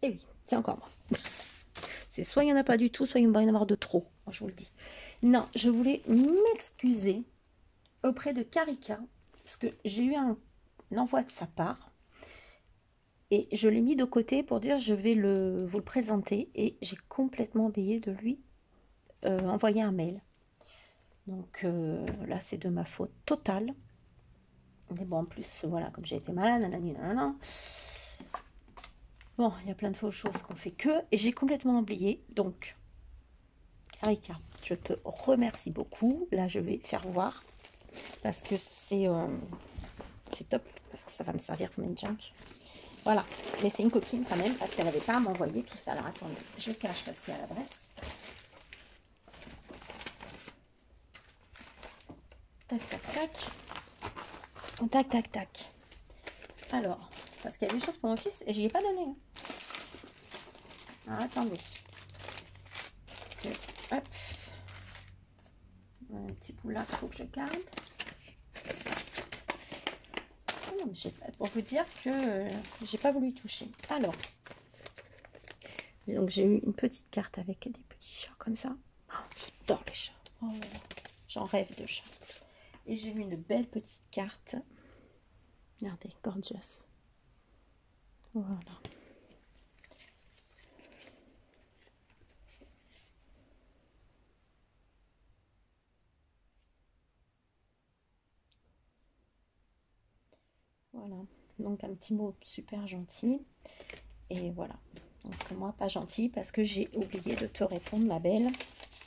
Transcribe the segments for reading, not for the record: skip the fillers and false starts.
Et oui, c'est encore moi. C'est soit il n'y en a pas du tout, soit il va y en avoir de trop, je vous le dis. Non, je voulais m'excuser auprès de Karika, parce que j'ai eu un envoi de sa part, et je l'ai mis de côté pour dire je vais vous le présenter, et j'ai complètement oublié de lui envoyer un mail. Donc là, c'est de ma faute totale. Mais bon, en plus, voilà, comme j'ai été malade, nanani, nanana. Bon, il y a plein de fausses choses qu'on fait que, et j'ai complètement oublié. Donc, Karika, je te remercie beaucoup. Là, je vais faire voir, parce que c'est top, parce que ça va me servir pour mes junk. Voilà, mais c'est une copine quand même, parce qu'elle n'avait pas à m'envoyer tout ça. Alors, attendez, je cache parce qu'il y a l'adresse. Tac, tac, tac. Tac, tac, tac. Alors, parce qu'il y a des choses pour mon fils et je n'y ai pas donné. Alors, attendez. Hop. Un petit bout là qu'il faut que je garde. Oh non, mais pour vous dire que j'ai pas voulu y toucher. Alors, donc j'ai eu une petite carte avec des petits chats comme ça. Oh, j'adore les chats. Oh, j'en rêve de chats. Et j'ai eu une belle petite carte. Regardez, gorgeous. Voilà. Voilà. Donc un petit mot super gentil. Et voilà. Donc moi, pas gentil parce que j'ai oublié de te répondre, ma belle.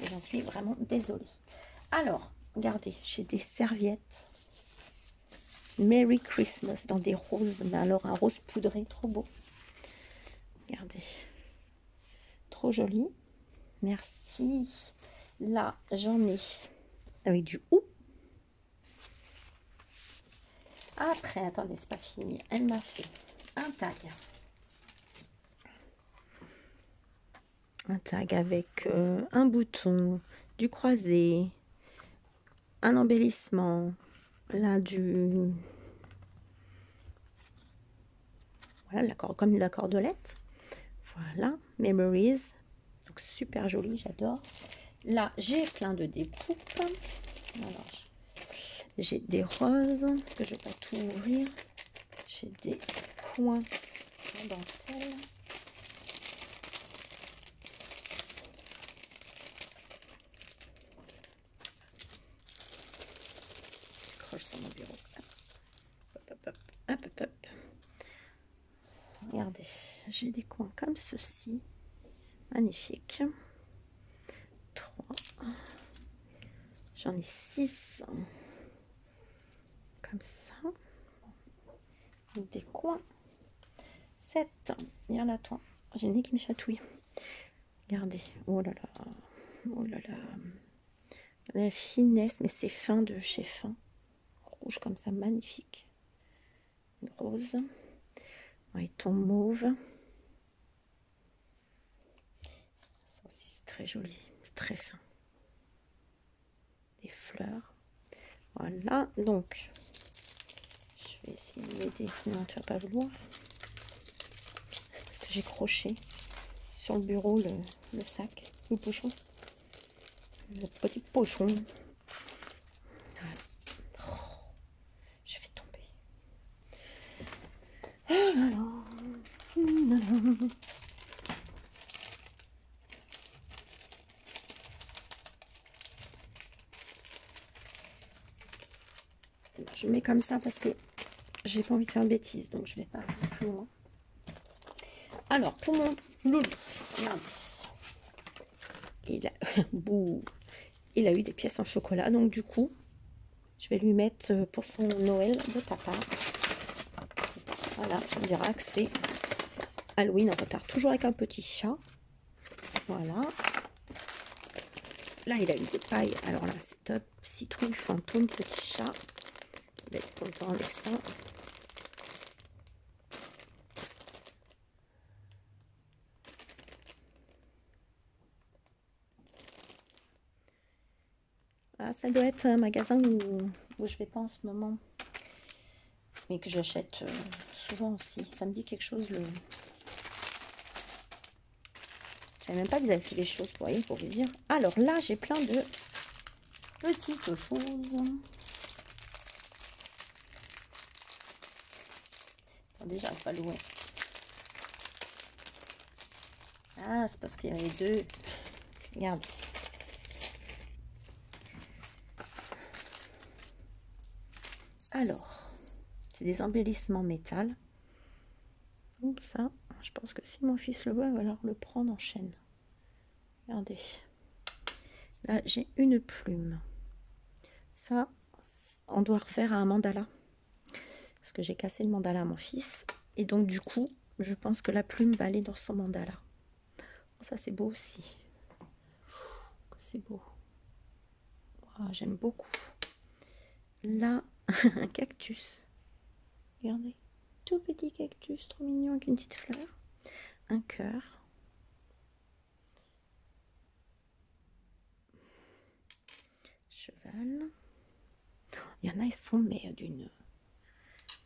Et j'en suis vraiment désolée. Alors, regardez, j'ai des serviettes. Merry Christmas dans des roses. Mais alors, un rose poudré, trop beau. Regardez. Trop joli. Merci. Là, j'en ai avec du hou. Après, attendez, c'est pas fini. Elle m'a fait un tag. Un tag avec un bouton, du croisé, un embellissement, là du... Voilà, comme la cordelette. Voilà, Memories. Donc super joli, j'adore. Là, j'ai plein de découpes. Alors, j'ai des roses, parce que je ne vais pas tout ouvrir. J'ai des coins en dentelle. J'accroche sur mon bureau. Hop, hop, hop, hop, hop, hop. Regardez, j'ai des coins comme ceci. Magnifique. 3. J'en ai 6. Comme ça. Des coins. 7. Il y en a toi. J'ai le nez qui me chatouille. Regardez. Oh là là. Oh là là. La finesse, mais c'est fin de chez fin. Rouge comme ça, magnifique. Une rose. Et ton mauve. Ça aussi, c'est très joli. C'est très fin. Des fleurs. Voilà. Donc, je vais essayer de m'aider. Non, tu vas pas vouloir. Parce que j'ai croché sur le bureau le sac, le pochon. Le petit pochon. Voilà. Oh, je vais tomber. Oh là là. Je mets comme ça parce que j'ai pas envie de faire une bêtise, donc je vais pas aller plus loin. Alors, pour mon loulou, regardez. Il a eu des pièces en chocolat, donc du coup, je vais lui mettre pour son Noël de ta part. Voilà, on dira que c'est Halloween en retard, toujours avec un petit chat. Voilà. Là, il a eu des pailles. Alors là, c'est top. Citrouille, fantôme, petit chat. Il va être content avec ça. Ah, ça doit être un magasin où je vais pas en ce moment. Mais que j'achète souvent aussi. Ça me dit quelque chose, savais même pas qu'ils avaient fait des choses, vous voyez, pour vous dire. Alors là, j'ai plein de petites choses. Attendez, j'arrive pas à l'ouvrir. Ah, c'est parce qu'il y en avait deux. Regardez. Alors, c'est des embellissements métal. Donc ça, je pense que si mon fils le voit, il va alors le prendre en chaîne. Regardez. Là, j'ai une plume. Ça, on doit refaire un mandala. Parce que j'ai cassé le mandala à mon fils. Et donc, du coup, je pense que la plume va aller dans son mandala. Ça, c'est beau aussi. C'est beau. Oh, j'aime beaucoup. Là, un cactus. Regardez. Tout petit cactus, trop mignon, avec une petite fleur. Un cœur. Cheval. Il y en a, ils sont, mais d'une...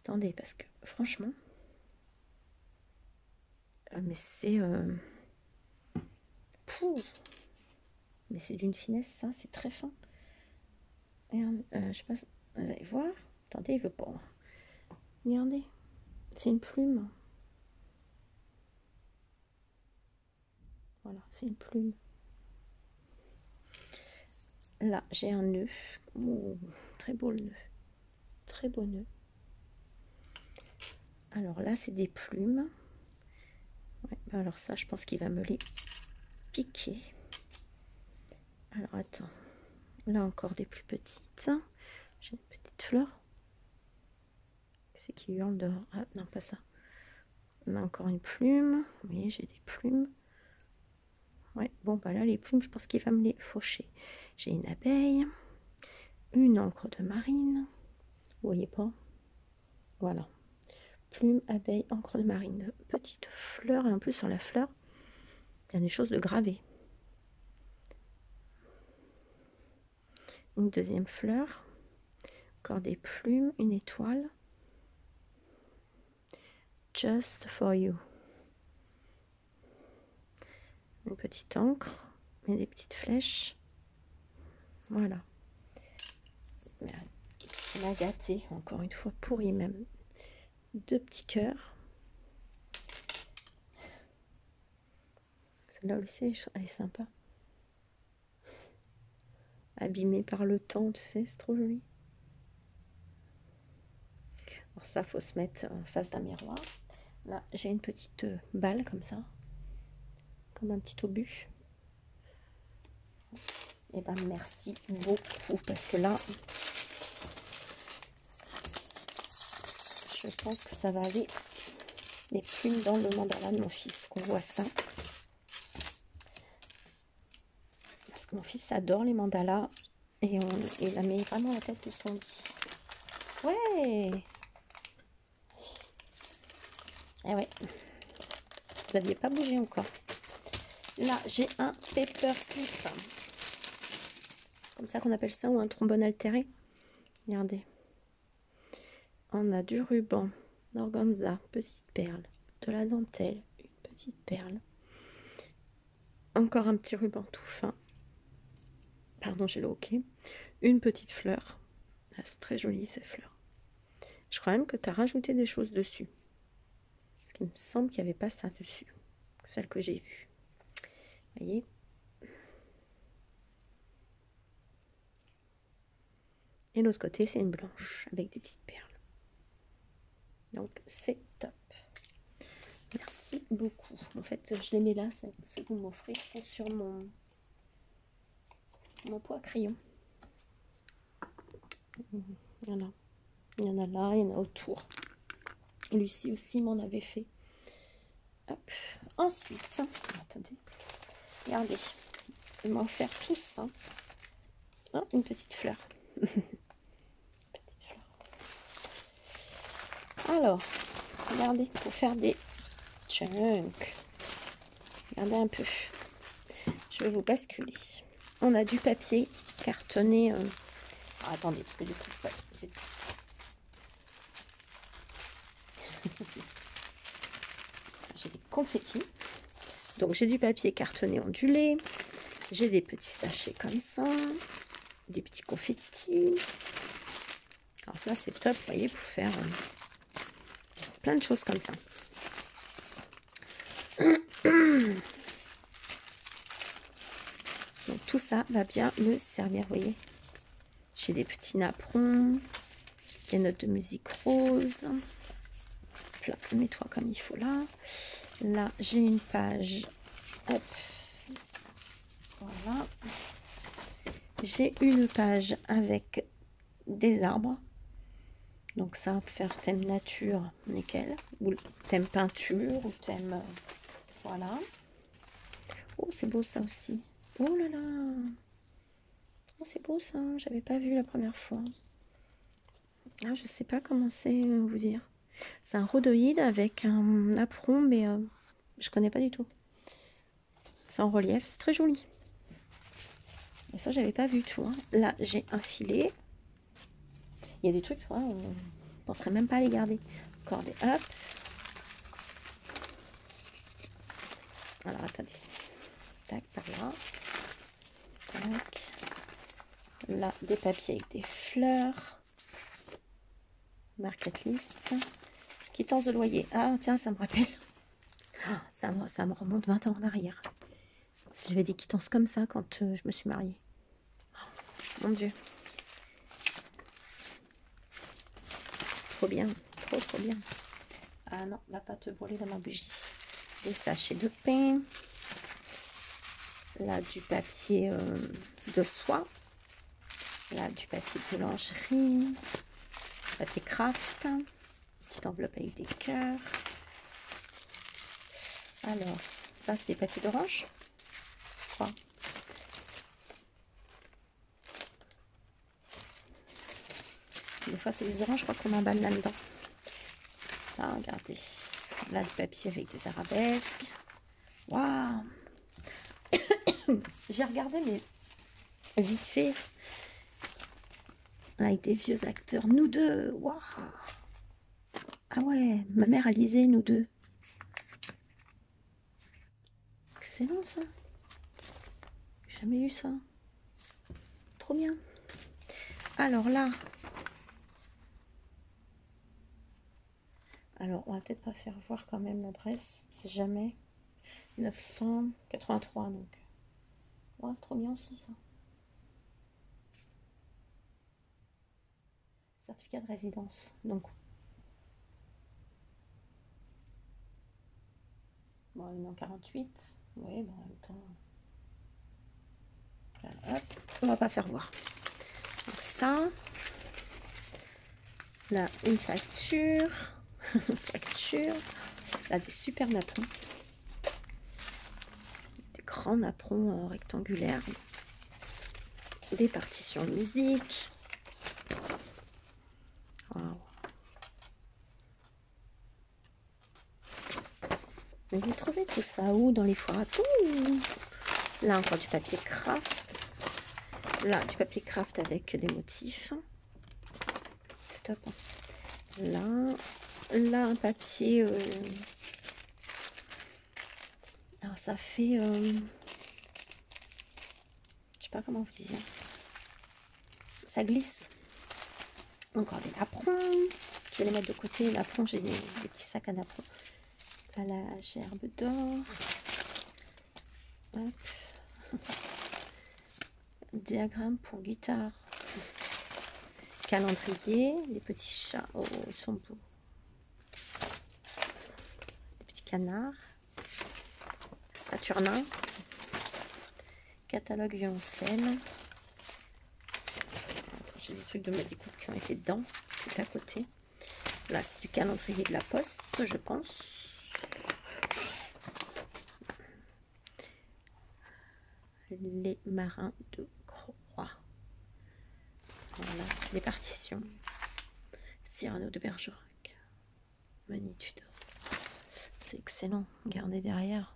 Attendez, parce que, franchement... mais c'est... mais c'est d'une finesse, ça, c'est très fin. Regardez, je sais pas, vous allez voir. Attendez, il veut pas. Regardez, c'est une plume. Voilà, c'est une plume. Là, j'ai un nœud. Oh, très beau le nœud. Très beau nœud. Alors là, c'est des plumes. Ouais, bah alors ça, je pense qu'il va me les piquer. Alors, attends. Là, encore des plus petites. J'ai une petite fleur. C'est qui hurle dehors. Ah, non, pas ça. On a encore une plume. Vous voyez, j'ai des plumes. Ouais, bon, bah là, les plumes, je pense qu'il va me les faucher. J'ai une abeille. Une encre de marine. Vous voyez pas? Voilà. Plume, abeille, encre de marine. Petite fleur. Et en plus, sur la fleur, il y a des choses de gravées. Une deuxième fleur. Encore des plumes. Une étoile. Just for you. Une petite encre. Et des petites flèches. Voilà. Il m'a gâté, encore une fois, pourri même. Deux petits cœurs. Celle-là aussi, elle est sympa. Abîmée par le temps, tu sais, c'est trop joli. Alors ça, faut se mettre en face d'un miroir. Là, j'ai une petite balle comme ça. Comme un petit obus. Et ben merci beaucoup, parce que là, je pense que ça va aller des plumes dans le mandala de mon fils. Faut qu'on voit ça. Parce que mon fils adore les mandalas. Et il a mis vraiment la tête de son lit. Ouais. Eh ouais. Vous n'aviez pas bougé encore. Là, j'ai un paperclip. Comme ça qu'on appelle ça, ou un trombone altéré. Regardez. On a du ruban, d'organza, petite perle, de la dentelle, une petite perle. Encore un petit ruban tout fin. Pardon, j'ai le hoquet. Une petite fleur. Elles sont très jolies ces fleurs. Je crois même que tu as rajouté des choses dessus. Parce qu'il me semble qu'il n'y avait pas ça dessus. Celle que j'ai vue. Vous voyez? Et l'autre côté, c'est une blanche avec des petites perles. Donc, c'est top. Merci beaucoup. En fait, je les mets là. Ceux que vous m'offrez sont sur mon pot à crayon. Voilà. Il y en a là, il y en a autour. Lucie aussi m'en avait fait. Hop. Ensuite, attendez. Regardez. Il m'a offert tout ça. Oh, une petite fleur. Petite fleur. Alors, regardez, pour faire des chunks. Regardez un peu. Je vais vous basculer. On a du papier cartonné. Ah, attendez, parce que du coup, c'est... J'ai des confettis. Donc j'ai du papier cartonné ondulé, j'ai des petits sachets comme ça, des petits confettis. Alors ça c'est top, vous voyez, pour faire plein de choses comme ça. Donc tout ça va bien me servir, vous voyez. J'ai des petits napperons, des notes de musique rose. Là, mets-toi comme il faut là. Là, j'ai une page. Hop. Voilà. J'ai une page avec des arbres. Donc ça, faire thème nature, nickel. Ou thème peinture, ou thème... voilà. Oh, c'est beau ça aussi. Oh là là. Oh, c'est beau ça. J'avais pas vu la première fois. Ah, je sais pas comment c'est vous dire. C'est un rhodoïde avec un apron, mais je connais pas du tout. C'est en relief, c'est très joli. Et ça, j'avais pas vu tout. Hein. Là, j'ai un filet. Il y a des trucs, ouais, on penserait même pas à les garder. Cordée, hop. Alors, attendez. Tac, par là. Tac. Là, des papiers avec des fleurs. Market list. Quittance de loyer. Ah, tiens, ça me rappelle. Ça me remonte 20 ans en arrière. J'avais des quittances comme ça quand je me suis mariée. Oh, mon Dieu. Trop bien. Trop bien. Ah non, la pâte brûlée dans ma bougie. Des sachets de pain. Là, du papier de soie. Là, du papier de boulangerie. Papier craft. Petite enveloppe avec des cœurs. Alors, ça, c'est papier d'orange. Je crois. Des fois, c'est des oranges, je crois qu'on emballe là-dedans. Là, regardez. Là, du papier avec des arabesques. Waouh! J'ai regardé, mais vite fait. Avec des vieux acteurs. Nous deux. Waouh! Ah ouais, ma mère a lisé Nous deux. Excellent ça. J'ai jamais eu ça. Trop bien. Alors là. Alors, on va peut-être pas faire voir quand même l'adresse. C'est jamais. 983 donc. Ouais, c'est trop bien aussi ça. Certificat de résidence. Donc. Bon, il est en 48. Oui, bon, en même temps. Là, hop. On va pas faire voir. Donc ça. Là, une facture. Facture. Là, des super napperons. Des grands napperons rectangulaires. Des partitions de musique. Waouh. Mais vous trouvez tout ça où? Dans les foires à tout? Là, encore du papier craft. Là, du papier craft avec des motifs. Stop. Là, un papier. Alors, ça fait. Je sais pas comment vous dire. Ça glisse. Encore des napperons. Je vais les mettre de côté. Napperons, j'ai des petits sacs à napperons. Là, la gerbe d'or. Diagramme pour guitare. Calendrier. Des petits chats. Oh, ils sont beaux. Des petits canards. Saturnin. Catalogue violoncelle. J'ai des trucs de ma découpe qui ont été dedans. Tout à côté. Là, c'est du calendrier de la poste, je pense. Les marins de Croix. Voilà, les partitions. Cyrano de Bergerac. Magnitude. C'est excellent. Regardez derrière.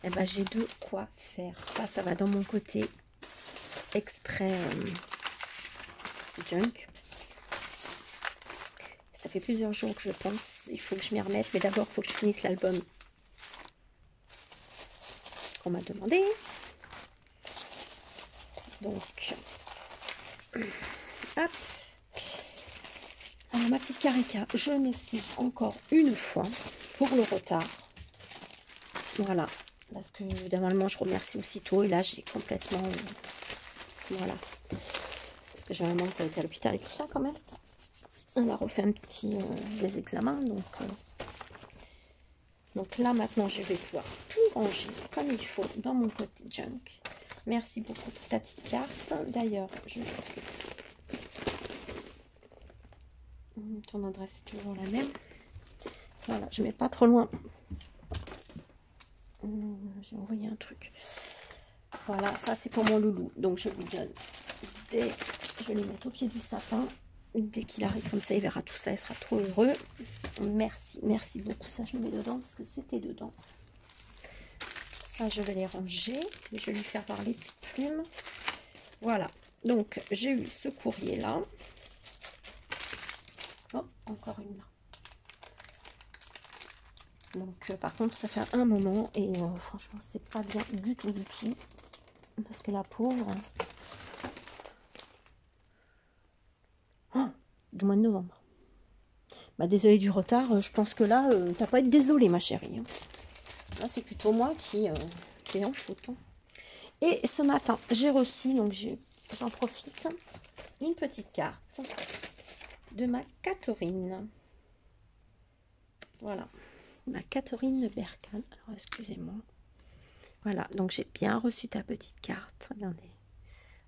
Et ben, j'ai de quoi faire. Ça va dans mon côté exprès junk. Ça fait plusieurs jours que je pense. Il faut que je m'y remette. Mais d'abord, il faut que je finisse l'album qu'on m'a demandé. Donc, hop. Alors, ma petite Carica, je m'excuse encore une fois pour le retard. Voilà, parce que normalement, je remercie aussitôt. Et là, j'ai complètement... voilà. Parce que j'ai un membre qui a été à l'hôpital et tout ça, quand même. On a refait un petit... des examens, donc là, maintenant, je vais pouvoir tout ranger comme il faut dans mon côté junk. Merci beaucoup pour ta petite carte. D'ailleurs, ton adresse est toujours la même. Voilà, je mets pas trop loin. J'ai envoyé un truc. Voilà, ça c'est pour mon loulou. Donc je lui donne dès... Je vais le mettre au pied du sapin. Dès qu'il arrive comme ça, il verra tout ça. Il sera trop heureux. Merci, merci beaucoup. Ça, je le mets dedans parce que c'était dedans. Ça, je vais les ranger. Et je vais lui faire voir les petites plumes. Voilà. Donc, j'ai eu ce courrier-là. Oh, encore une là. Donc, par contre, ça fait un moment. Et franchement, c'est pas bien du tout, du tout. Parce que la pauvre... Oh, du mois de novembre. Bah, désolée du retard. Je pense que là, t'as pas à être désolée, ma chérie. Là, c'est plutôt moi qui est en faute. Et ce matin, j'ai reçu, donc j'en profite, une petite carte de ma Catherine. Voilà, ma Catherine Berkan. Alors, excusez-moi. Voilà, donc j'ai bien reçu ta petite carte. Regardez.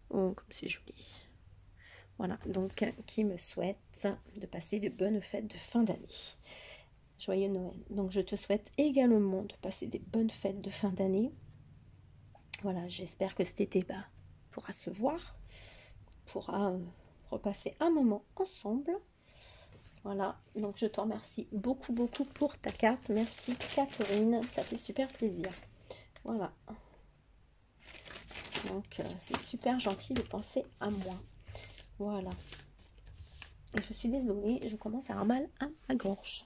Oh, comme c'est joli. Voilà, donc qui me souhaite de passer de bonnes fêtes de fin d'année. Joyeux Noël. Donc je te souhaite également de passer des bonnes fêtes de fin d'année. Voilà, j'espère que cet été, bah, on pourra se voir. On pourra repasser un moment ensemble. Voilà, donc je te remercie beaucoup, beaucoup pour ta carte. Merci Catherine, ça fait super plaisir. Voilà. Donc c'est super gentil de penser à moi. Voilà. Et je suis désolée, je commence à avoir mal à ma gorge.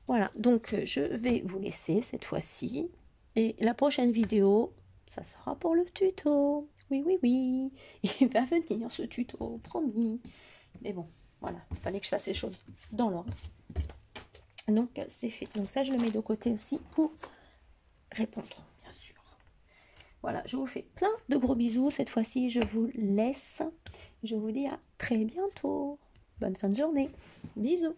Voilà, donc je vais vous laisser cette fois-ci. Et la prochaine vidéo, ça sera pour le tuto. Oui, oui, oui. Il va venir ce tuto, promis. Mais bon, voilà, il fallait que je fasse les choses dans l'ordre. Donc c'est fait. Donc ça, je le mets de côté aussi pour répondre, bien sûr. Voilà, je vous fais plein de gros bisous. Cette fois-ci, je vous laisse. Je vous dis à très bientôt. Bonne fin de journée. Bisous.